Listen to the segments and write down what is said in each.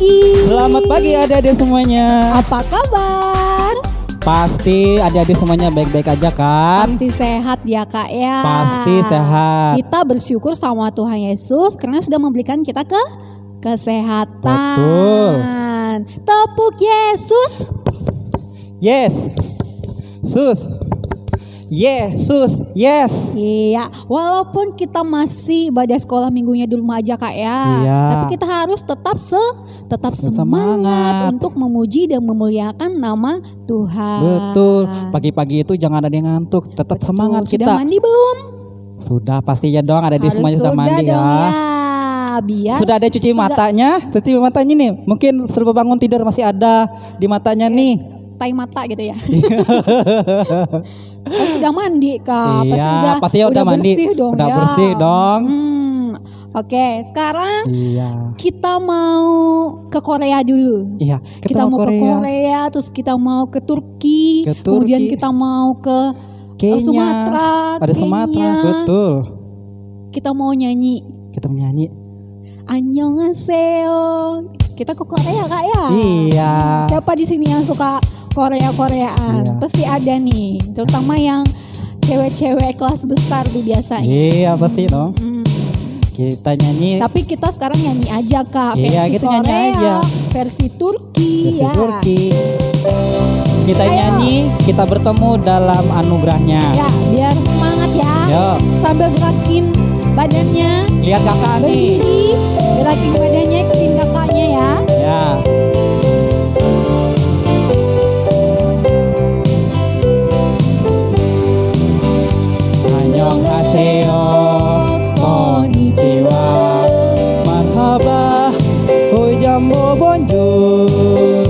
Selamat pagi adik-adik semuanya. Apa kabar? Pasti adik-adik semuanya baik-baik aja kan? Pasti sehat ya kak ya. Pasti sehat. Kita bersyukur sama Tuhan Yesus karena sudah memberikan kita kesehatan. Betul. Tepuk Yesus. Yes. Sus. Yesus. Yes. Iya, walaupun kita masih ibadah sekolah minggunya di rumah aja kak ya. Iya. Tapi kita harus tetap semangat untuk memuji dan memuliakan nama Tuhan. Betul. Pagi-pagi itu jangan ada yang ngantuk. Tetap Betul. semangat kita. Sudah mandi belum? Sudah pastinya dong. Adik-adik Harus semuanya sudah mandi dong ya. Biar Sudah ada cuci matanya. Cuci matanya nih. Mungkin serba bangun tidur masih ada di matanya nih. tai mata gitu ya. Kan sudah mandi kak. Iya, pasti udah mandi. Bersih dong Udah ya. bersih dong. Oke, sekarang Iya. kita mau ke Korea dulu. Iya, Kita mau ke Korea, terus kita mau ke Turki, Ke kemudian Turki. kita mau ke Kenya. Sumatera, Ada Kenya. Sumatera, betul. Kita mau nyanyi Kita menyanyi. Annyeonghaseyo. Kita ke Korea kak ya? Iya. Siapa di sini yang suka Koreaan? Iya. Pasti ada nih, terutama yang cewek-cewek kelas besar tuh biasanya. Iya, pasti dong. Kita nyanyi. Tapi kita sekarang nyanyi aja kak, Iya, versi kita Korea, nyanyi aja. versi Turki Versi ya. Turki. Kita Ayo. nyanyi, kita bertemu dalam anugerahnya. Ya, biar semangat ya. Yuk, Sambil gerakin badannya, lihat kakak nih. berdiri, gerakin badannya, ikutin kakaknya ya. Ya. Annyeonghaseyo, konnichiwa, marhaba, hoi jambo bonjour.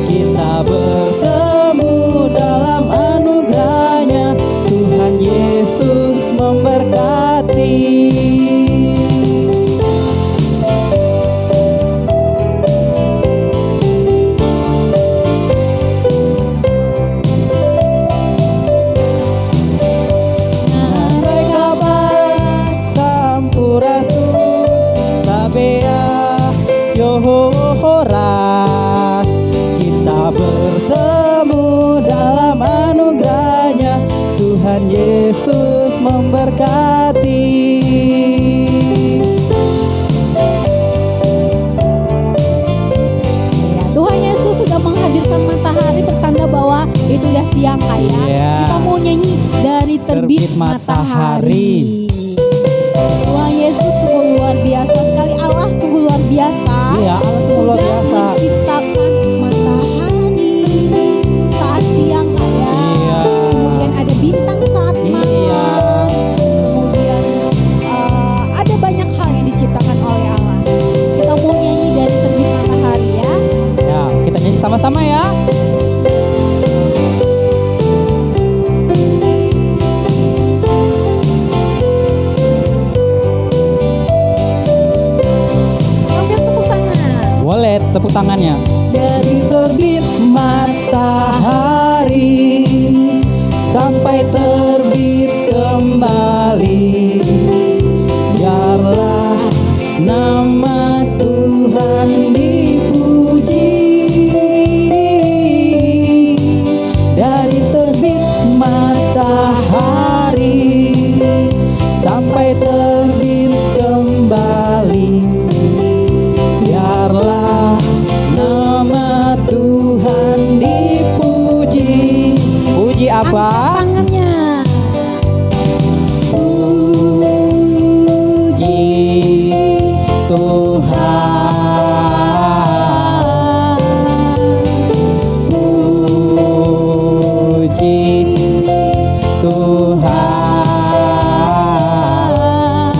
Kita bertemu dalam anugerahnya, Tuhan Yesus memberkati. Sampurasun tabea yohoras. Kita bertemu dalam anugerahnya, Tuhan Yesus memberkati. Ya, Tuhan Yesus sudah menghadirkan matahari bertanda bahwa itu udah siang kak ya. Iya. Kita mau nyanyi dari terbit Terbit matahari. Tuhan Yesus sungguh luar biasa sekali. Allah sungguh luar biasa. Iya, Allah sungguh luar Sudah biasa. menciptakan matahari saat siang kak ya. Iya. Kemudian ada bintang saat Iya. malam. Kemudian ada banyak hal yang diciptakan oleh Allah. Kita mau nyanyi dari terbit matahari ya. Ya, kita nyanyi sama-sama ya. Sambil tepuk tangan. Boleh tepuk tangannya. Dari terbit matahari sampai terbit kembali, biarlah nama Tuhan dipuji. Dari terbit matahari sampai terbit kembali, biarlah nama Tuhan dipuji. Puji apa? Angkat tangannya. Puji Tuhan. Puji Tuhan.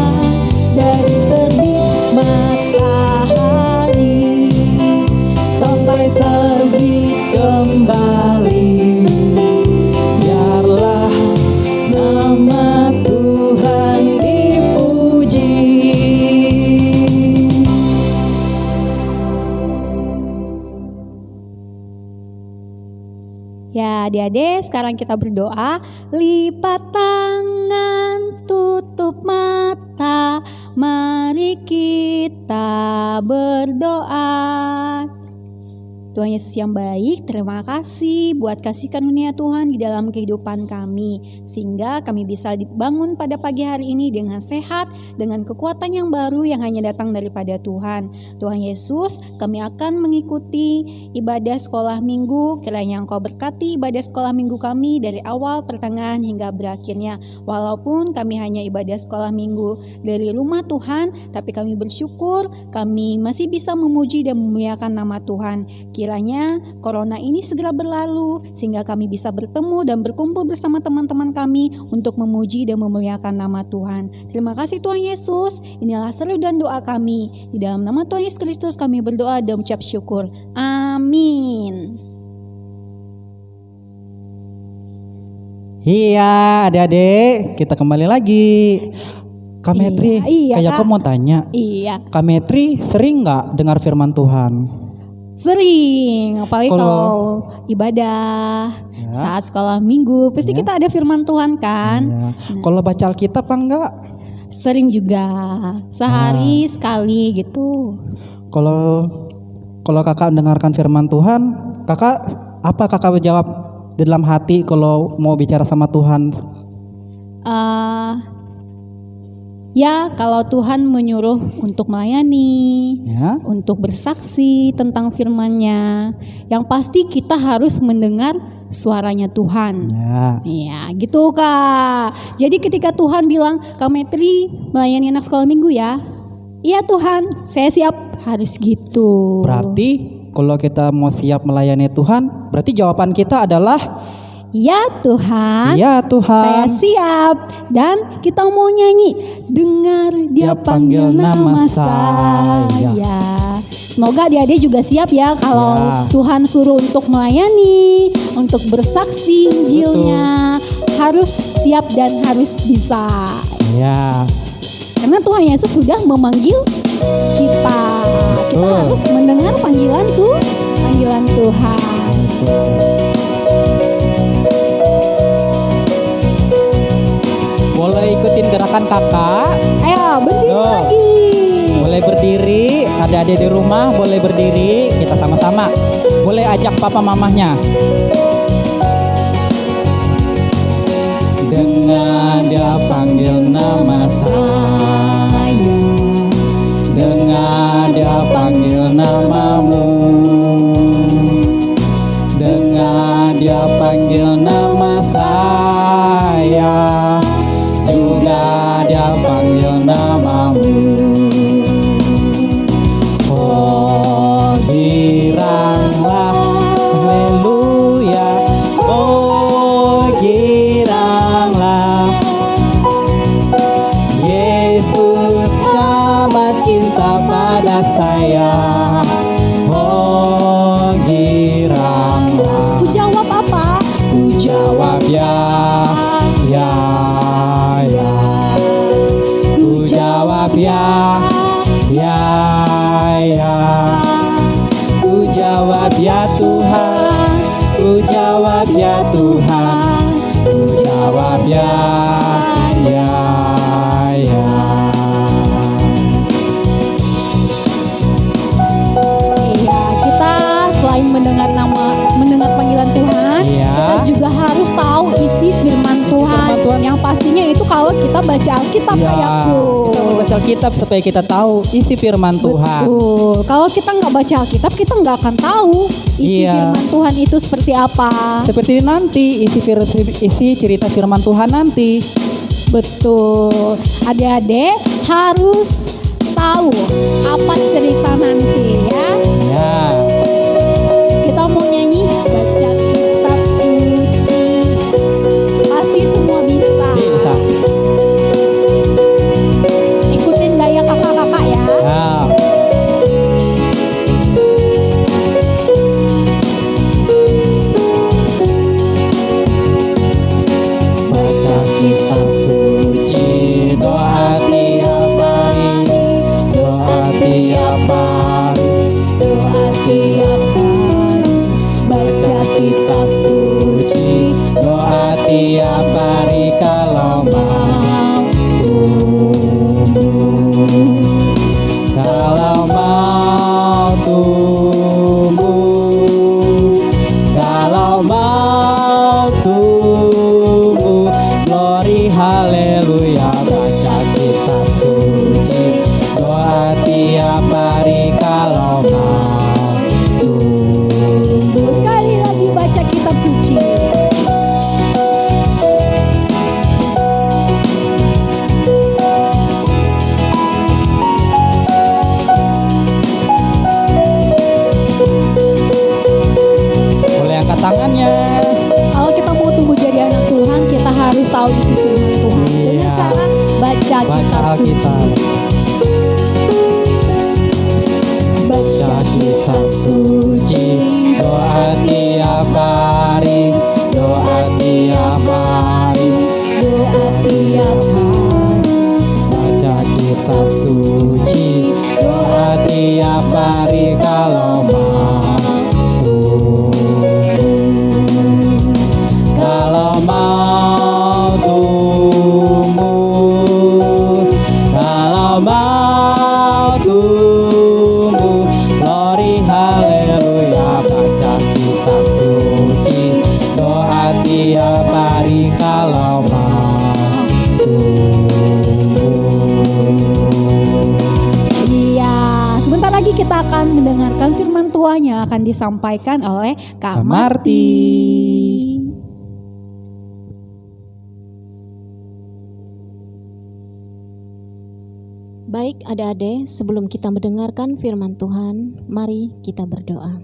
Dari terbit matahari Sampai terbit kembali, biarlah nama Tuhan dipuji. Ya adik-adik, sekarang kita berdoa. Lipat tangan, tutup mata, Mari kita berdoa. Tuhan Yesus yang baik, terima kasih buat kasih karunia Tuhan di dalam kehidupan kami, sehingga kami bisa dibangun pada pagi hari ini dengan sehat, dengan kekuatan yang baru yang hanya datang daripada Tuhan. Tuhan Yesus, kami akan mengikuti ibadah sekolah minggu. Kiranya Engkau berkati ibadah sekolah minggu kami dari awal, pertengahan hingga berakhirnya. Walaupun kami hanya ibadah sekolah minggu dari rumah Tuhan, tapi kami bersyukur kami masih bisa memuji dan memuliakan nama Tuhan. Kiranya corona ini segera berlalu sehingga kami bisa bertemu dan berkumpul bersama teman-teman kami untuk memuji dan memuliakan nama Tuhan. Terima kasih Tuhan Yesus. Inilah seru dan doa kami. Di dalam nama Tuhan Yesus Kristus kami berdoa dan ucap syukur. Amin. Iya, adik-adik, kita kembali lagi. Kak Metri, kayak aku mau tanya. Iya. Kak Metri sering nggak dengar firman Tuhan? Sering, apalagi kalau ibadah, saat sekolah minggu, pasti kita ada firman Tuhan kan. Iya. Kalau baca Alkitab apa enggak? Sering juga, sehari sekali gitu. Kalau kakak mendengarkan firman Tuhan, kakak jawab di dalam hati kalau mau bicara sama Tuhan? Ya, kalau Tuhan menyuruh untuk melayani, untuk bersaksi tentang firman-Nya, yang pasti kita harus mendengar suaranya Tuhan. Ya, gitu Kak. Jadi ketika Tuhan bilang, Kak Metri melayani anak sekolah minggu ya. Iya Tuhan, saya siap. Harus gitu. Berarti kalau kita mau siap melayani Tuhan, berarti jawaban kita adalah ya Tuhan, ya Tuhan, saya siap. Dan kita mau nyanyi, dengar dia panggil nama saya. Semoga adik-adik juga siap ya kalau Tuhan suruh untuk melayani, untuk bersaksi Injilnya. Harus siap dan harus bisa. Ya. Karena Tuhan Yesus sudah memanggil kita. Kita harus mendengar panggilan Tuhan. Boleh ikutin gerakan kakak? Ayo berdiri lagi. Boleh berdiri, adik-adik di rumah boleh berdiri, kita sama-sama. Boleh ajak papa mamahnya. Dengar dia panggil nama saya, dengar dia panggil namamu, dengar dia panggil nama saya, juga dia panggil namamu. Oh giranglah, haleluya. Oh giranglah, Yesus amat cinta pada saya. Oh giranglah. Ku jawab apa? Ku jawab ya. Ku jawab ya. Ku jawab ya Tuhan. Ku jawab ya Tuhan. Ku jawab ya. Iya, kita selain mendengar panggilan Tuhan, kita juga harus tahu isi firman Tuhan. Yang pastinya itu kalau kita baca Alkitab kayakku. Kita baca Alkitab supaya kita tahu isi firman Tuhan. Betul. Kalau kita nggak baca Alkitab, kita nggak akan tahu isi firman Tuhan itu seperti apa. Seperti nanti isi cerita firman Tuhan nanti. Betul. Adik-adik harus tahu apa cerita nanti ya. Kita mau nyanyi baca kitab suci. Pasti semua bisa. Ikutin gaya kakak-kakak ya. Baca kitab suci, doa tiap hari, doa tiap hari, doa tiap hari. Baca kitab suci, doa tiap hari kalau mau. suci, doa tiap hari, doa tiap hari, doa tiap hari. baca kitab suci, doa tiap hari kalau mampu. Kalau mau tumbuh, kalau mau tumbuh, glory haleluya, baca kitab suci, doa tiap hari kalau mau tumbuh. Iya, sebentar lagi kita akan mendengarkan firman Tuhan yang akan disampaikan oleh Kak Kak Marti. Baik adik-adik, sebelum kita mendengarkan firman Tuhan, mari kita berdoa.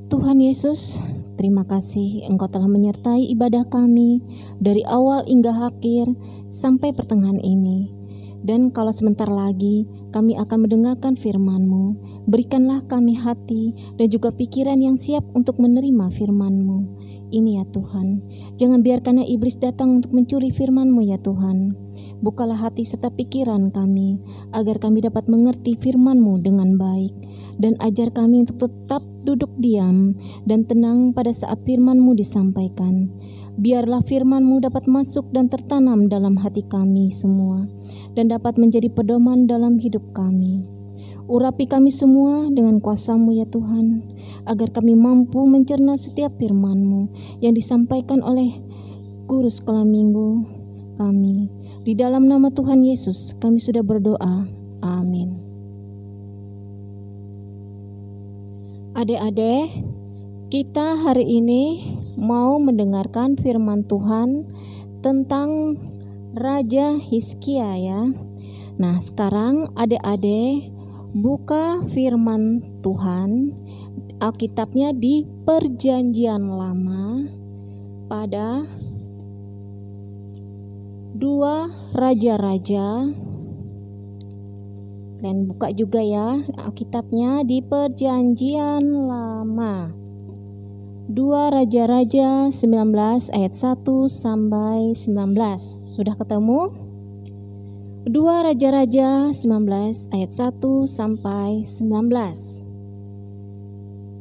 Tuhan Yesus, terima kasih Engkau telah menyertai ibadah kami dari awal hingga akhir sampai pertengahan ini. Dan kalau sebentar lagi kami akan mendengarkan firman-Mu, berikanlah kami hati dan juga pikiran yang siap untuk menerima firman-Mu. Ini ya Tuhan, jangan biarkan iblis datang untuk mencuri firman-Mu ya Tuhan. Bukalah hati serta pikiran kami, agar kami dapat mengerti firman-Mu dengan baik. Dan ajar kami untuk tetap duduk diam dan tenang pada saat firman-Mu disampaikan. Biarlah firman-Mu dapat masuk dan tertanam dalam hati kami semua, dan dapat menjadi pedoman dalam hidup kami. Urapi kami semua dengan kuasa-Mu ya Tuhan, agar kami mampu mencerna setiap firman-Mu yang disampaikan oleh guru sekolah minggu kami. Di dalam nama Tuhan Yesus kami sudah berdoa. Amin. Adik-adik, kita hari ini mau mendengarkan firman Tuhan tentang Raja Hizkia ya. Nah, sekarang adik-adik buka firman Tuhan Alkitabnya di Perjanjian Lama pada 2 Raja-Raja. Kalian buka juga ya Alkitabnya di Perjanjian Lama. 2 Raja-Raja 19 ayat 1 sampai 19. Sudah ketemu? 2 Raja-Raja 19 ayat 1 sampai 19.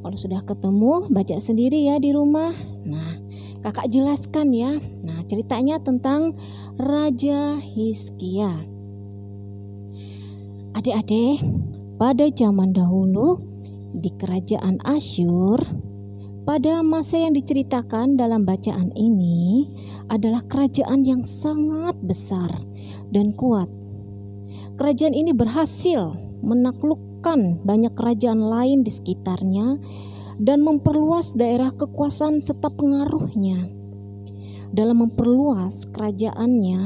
Kalau sudah ketemu, baca sendiri ya di rumah. Nah, kakak jelaskan ya. Nah, ceritanya tentang Raja Hizkia. Adik-adik, pada zaman dahulu di kerajaan Asyur, pada masa yang diceritakan dalam bacaan ini adalah kerajaan yang sangat besar dan kuat. Kerajaan ini berhasil menaklukkan banyak kerajaan lain di sekitarnya dan memperluas daerah kekuasaan serta pengaruhnya. Dalam memperluas kerajaannya,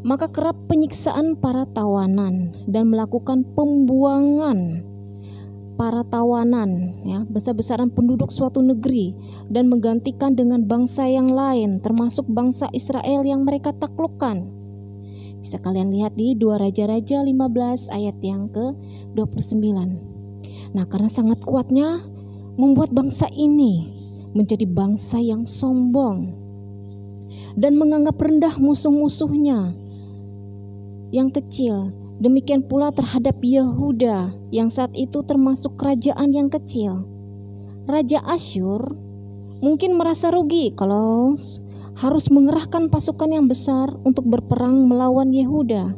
maka kerap penyiksaan para tawanan dan melakukan pembuangan para tawanan ya, besar-besaran penduduk suatu negeri dan menggantikan dengan bangsa yang lain, termasuk bangsa Israel yang mereka taklukkan. Bisa kalian lihat di 2 Raja-Raja 15 ayat yang ke-29. Nah, karena sangat kuatnya membuat bangsa ini menjadi bangsa yang sombong dan menganggap rendah musuh-musuhnya yang kecil. Demikian pula terhadap Yehuda yang saat itu termasuk kerajaan yang kecil. Raja Asyur mungkin merasa rugi kalau harus mengerahkan pasukan yang besar untuk berperang melawan Yehuda.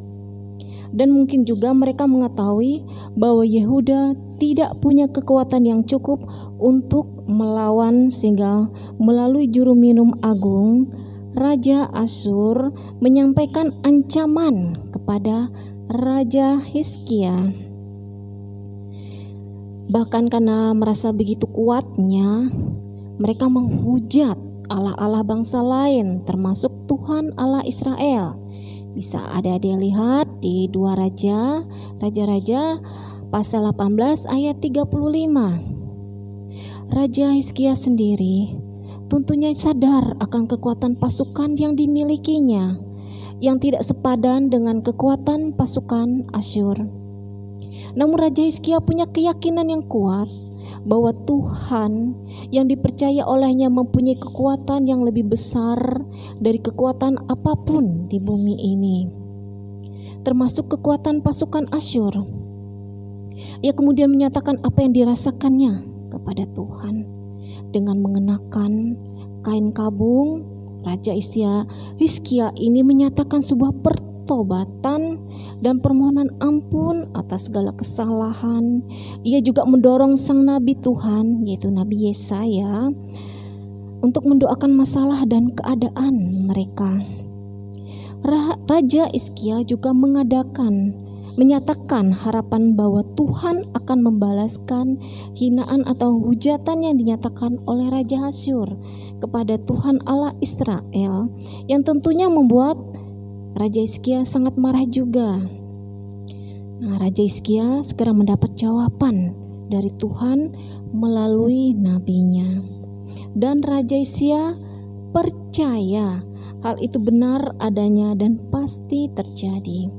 Dan mungkin juga mereka mengetahui bahwa Yehuda tidak punya kekuatan yang cukup untuk melawan, sehingga melalui juru minum agung, Raja Asyur menyampaikan ancaman kepada Raja Hizkia. Bahkan karena merasa begitu kuatnya, mereka menghujat Allah-Allah bangsa lain, termasuk Tuhan Allah Israel. Bisa adik-adik lihat di 2 Raja-Raja pasal 18 ayat 35. Raja Hizkia sendiri tentunya sadar akan kekuatan pasukan yang dimilikinya, yang tidak sepadan dengan kekuatan pasukan Asyur. Namun Raja Hizkia punya keyakinan yang kuat bahwa Tuhan yang dipercaya olehnya mempunyai kekuatan yang lebih besar dari kekuatan apapun di bumi ini, termasuk kekuatan pasukan Asyur. Ia kemudian menyatakan apa yang dirasakannya kepada Tuhan dengan mengenakan kain kabung. Raja Hizkia ini menyatakan sebuah pertobatan dan permohonan ampun atas segala kesalahan. Ia juga mendorong sang nabi Tuhan, yaitu Nabi Yesaya, untuk mendoakan masalah dan keadaan mereka. Raja Hizkia juga menyatakan harapan bahwa Tuhan akan membalaskan hinaan atau hujatan yang dinyatakan oleh Raja Asyur kepada Tuhan Allah Israel, yang tentunya membuat Raja Hizkia sangat marah juga. Raja Hizkia segera mendapat jawaban dari Tuhan melalui nabinya, dan Raja Hizkia percaya hal itu benar adanya dan pasti terjadi.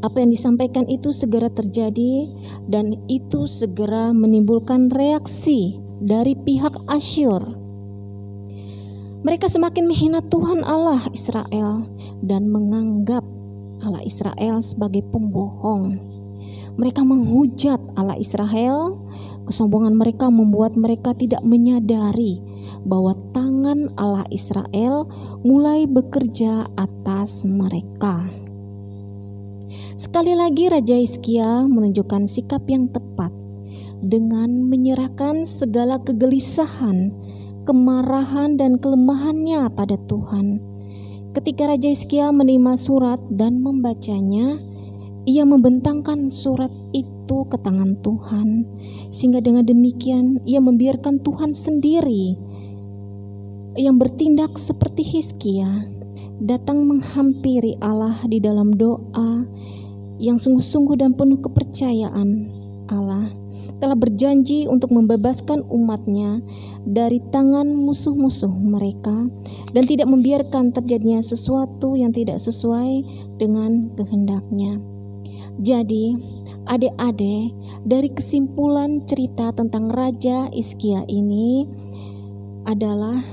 Apa yang disampaikan itu segera terjadi, dan itu segera menimbulkan reaksi dari pihak Asyur. Mereka semakin menghina Tuhan Allah Israel dan menganggap Allah Israel sebagai pembohong. Mereka menghujat Allah Israel. Kesombongan mereka membuat mereka tidak menyadari bahwa tangan Allah Israel mulai bekerja atas mereka. Sekali lagi Raja Hizkia menunjukkan sikap yang tepat dengan menyerahkan segala kegelisahan, kemarahan dan kelemahannya pada Tuhan. Ketika Raja Hizkia menerima surat dan membacanya, ia membentangkan surat itu ke tangan Tuhan, sehingga dengan demikian ia membiarkan Tuhan sendiri yang bertindak seperti Hizkia, datang menghampiri Allah di dalam doa yang sungguh-sungguh dan penuh kepercayaan. Allah telah berjanji untuk membebaskan umatnya dari tangan musuh-musuh mereka dan tidak membiarkan terjadinya sesuatu yang tidak sesuai dengan kehendaknya. Jadi, adik-adik, dari kesimpulan cerita tentang Raja Hizkia ini adalah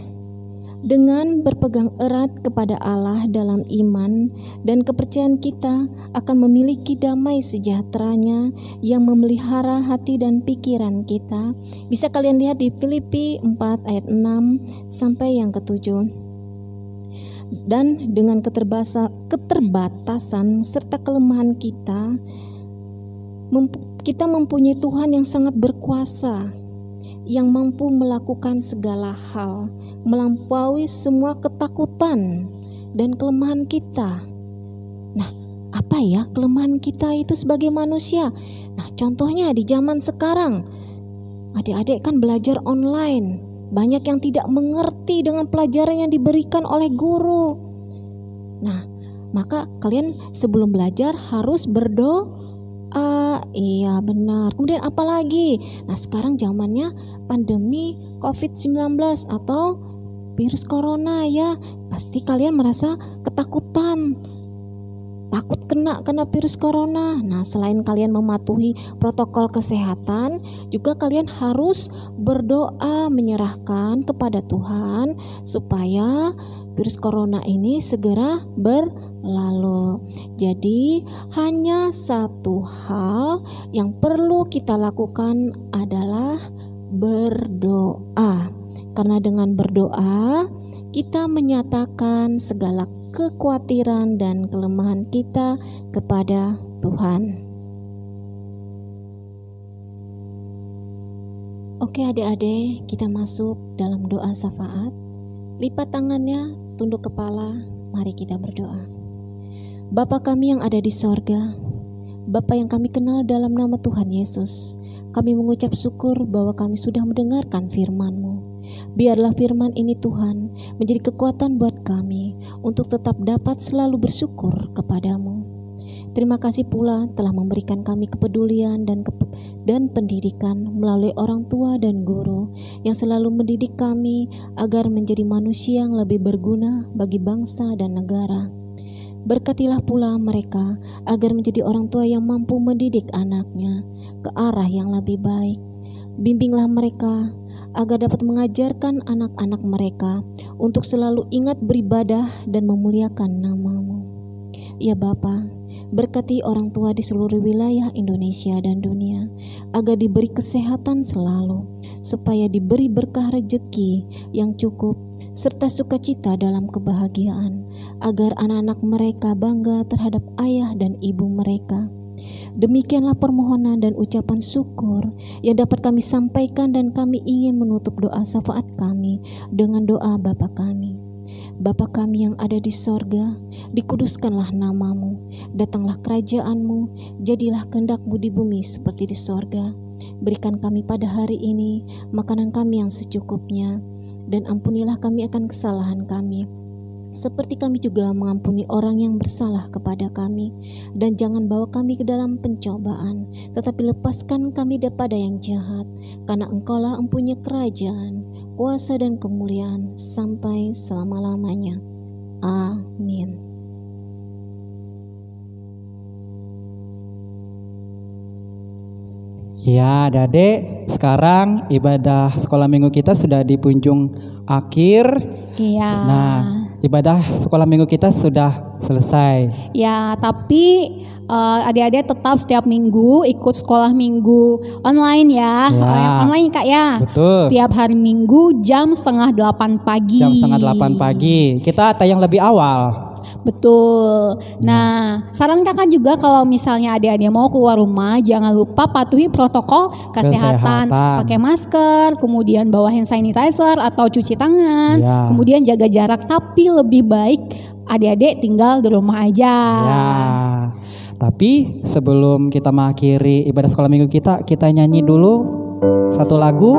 dengan berpegang erat kepada Allah dalam iman dan kepercayaan, kita akan memiliki damai sejahteranya yang memelihara hati dan pikiran kita. Bisa kalian lihat di Filipi 4 ayat 6 sampai yang ke-7. Dan dengan keterbatasan serta kelemahan kita mempunyai Tuhan yang sangat berkuasa, yang mampu melakukan segala hal, melampaui semua ketakutan dan kelemahan kita. Nah, apa ya kelemahan kita itu sebagai manusia? Nah, contohnya di zaman sekarang, adik-adik kan belajar online, banyak yang tidak mengerti dengan pelajaran yang diberikan oleh guru. Nah, maka kalian sebelum belajar harus berdoa. Iya benar. Kemudian apa lagi? Nah, sekarang zamannya pandemi COVID-19 atau virus corona ya. Pasti kalian merasa ketakutan, takut kena virus corona. Nah, selain kalian mematuhi protokol kesehatan, juga kalian harus berdoa menyerahkan kepada Tuhan supaya virus corona ini segera berlalu. Jadi hanya satu hal yang perlu kita lakukan adalah berdoa. Karena dengan berdoa kita menyatakan segala kekhawatiran dan kelemahan kita kepada Tuhan. Oke adik-adik, kita masuk dalam doa syafaat. Lipat tangannya, tunduk kepala, mari kita berdoa. Bapa kami yang ada di sorga, Bapa yang kami kenal dalam nama Tuhan Yesus, kami mengucap syukur bahwa kami sudah mendengarkan firman-Mu. Biarlah firman ini Tuhan menjadi kekuatan buat kami untuk tetap dapat selalu bersyukur kepadamu. Terima kasih pula telah memberikan kami kepedulian dan pendidikan melalui orang tua dan guru yang selalu mendidik kami agar menjadi manusia yang lebih berguna bagi bangsa dan negara. Berkatilah pula mereka agar menjadi orang tua yang mampu mendidik anaknya ke arah yang lebih baik. Bimbinglah mereka agar dapat mengajarkan anak-anak mereka untuk selalu ingat beribadah dan memuliakan nama-Mu. Ya Bapa, berkati orang tua di seluruh wilayah Indonesia dan dunia agar diberi kesehatan selalu, supaya diberi berkah rejeki yang cukup serta sukacita dalam kebahagiaan, agar anak-anak mereka bangga terhadap ayah dan ibu mereka. Demikianlah permohonan dan ucapan syukur yang dapat kami sampaikan, dan kami ingin menutup doa syafaat kami dengan doa Bapa kami. Bapa kami yang ada di sorga, dikuduskanlah nama-Mu, datanglah kerajaan-Mu, jadilah kehendak-Mu di bumi seperti di sorga. Berikan kami pada hari ini makanan kami yang secukupnya, dan ampunilah kami akan kesalahan kami, seperti kami juga mengampuni orang yang bersalah kepada kami. Dan jangan bawa kami ke dalam pencobaan, tetapi lepaskan kami daripada yang jahat, karena Engkaulah empunya kerajaan, kuasa dan kemuliaan sampai selama-lamanya. Amin. Ya, Adik, sekarang ibadah sekolah minggu kita sudah di punjung akhir. Iya. Nah, ibadah sekolah minggu kita sudah selesai. Ya, tapi adik-adik tetap setiap minggu ikut sekolah minggu online ya. Ya. Online Kak ya. Betul. Setiap hari Minggu jam 7:30 pagi. Jam 7:30 pagi. Kita tayang lebih awal. Betul. Nah, saran Kakak juga kalau misalnya adik-adik mau keluar rumah, jangan lupa patuhi protokol kesehatan. Pakai masker, kemudian bawa hand sanitizer atau cuci tangan, Ya. kemudian jaga jarak, tapi lebih baik adik-adik tinggal di rumah aja. Ya. Tapi sebelum kita mengakhiri ibadah sekolah minggu kita nyanyi dulu satu lagu.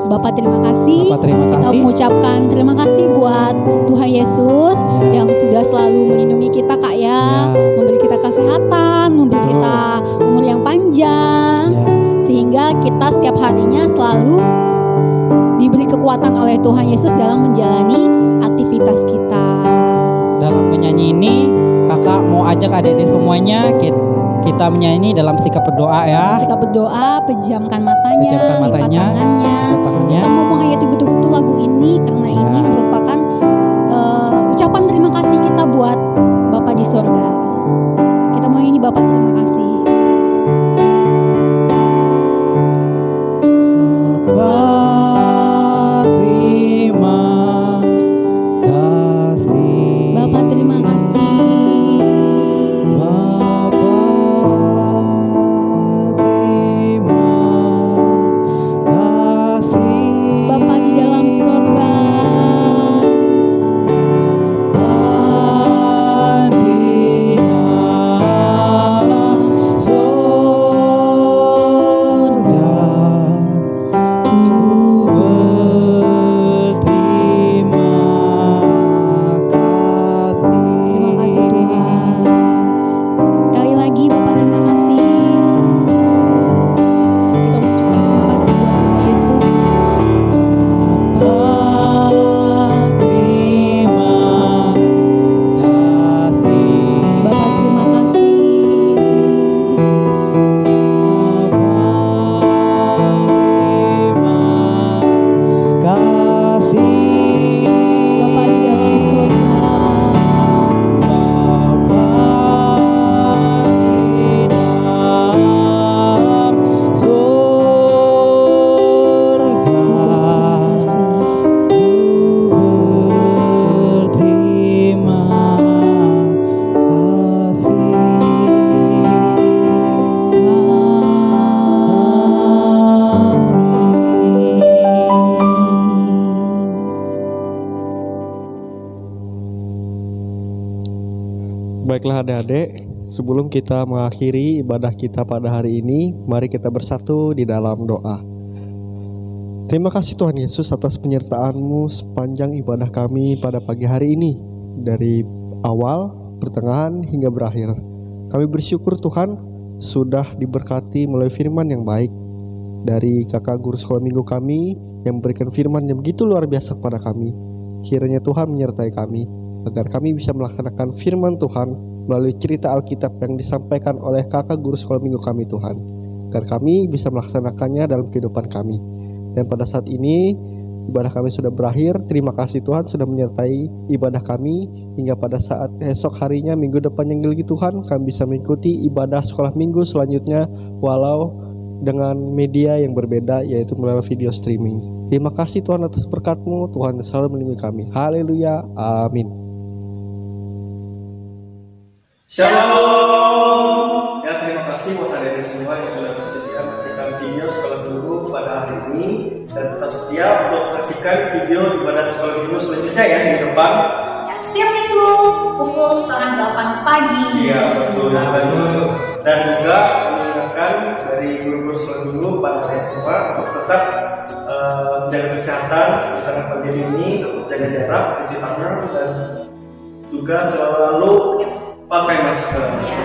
Bapak terima kasih. Bapak terima Kita kasih. mengucapkan terima kasih buat Tuhan Yesus yang sudah selalu melindungi kita Kak ya, memberi kita kesehatan, memberi kita umur yang panjang, Ya. sehingga kita setiap harinya selalu diberi kekuatan oleh Tuhan Yesus dalam menjalani aktivitas kita. Dalam menyanyi ini, kakak mau ajak adik-adik semuanya kita menyanyi dalam sikap berdoa ya. Sikap berdoa, pejamkan matanya, Pejamkan lipat matanya, tangannya. lipat tangannya. Kita mau menghayati betul-betul lagu ini karena Ya. ini merupakan ucapan terima kasih kita buat Bapa di sorga. Kita mau nyanyi Bapak terima kasih. Bapa terima kasih. Bapak terima kasih. Bapa terima kasih. Bapa di dalam sorga. Bapa di dalam sorga, ku berterima kasih. Terima kasih Tuhan. Sekali lagi Bapak terima kasih. Kita mengucapkan terima kasih buat Tuhan Yesus. Bapa terima kasih. Bapak terima kasih. Bapak di dalam sorga. Terima kasih. Baiklah adik-adik, sebelum kita mengakhiri ibadah kita pada hari ini, mari kita bersatu di dalam doa. Terima kasih Tuhan Yesus atas penyertaan-Mu sepanjang ibadah kami pada pagi hari ini. Dari awal, pertengahan, hingga berakhir. Kami bersyukur Tuhan sudah diberkati melalui firman yang baik dari kakak guru sekolah minggu kami yang memberikan firman yang begitu luar biasa kepada kami. Kiranya Tuhan menyertai kami. agar kami bisa melaksanakan firman Tuhan melalui cerita Alkitab yang disampaikan oleh kakak guru sekolah minggu kami Tuhan, agar kami bisa melaksanakannya dalam kehidupan kami. Dan pada saat ini ibadah kami sudah berakhir. Terima kasih Tuhan sudah menyertai ibadah kami hingga pada saat esok harinya minggu depan yang lagi Tuhan, kami bisa mengikuti ibadah sekolah minggu selanjutnya walau dengan media yang berbeda, yaitu melalui video streaming. Terima kasih Tuhan atas berkat-Mu. Tuhan selalu melindungi kami. Haleluya. Amin. Shalom. Ya, terima kasih buat adik-adik semua yang sudah bersedia menyaksikan video sekolah minggu pada hari ini, dan tetap setia untuk menyaksikan video ibadah sekolah minggu selanjutnya ya di depan. Ya, setiap minggu pukul 7:30 pagi. Iya, betul. Dan juga mengingatkan dari guru-guru sekolah minggu pada hari semua untuk tetap menjaga kesehatan di tengah pandemi ini, tetap jaga jarak, cuci tangan, dan juga selalu pakai masker. Ya,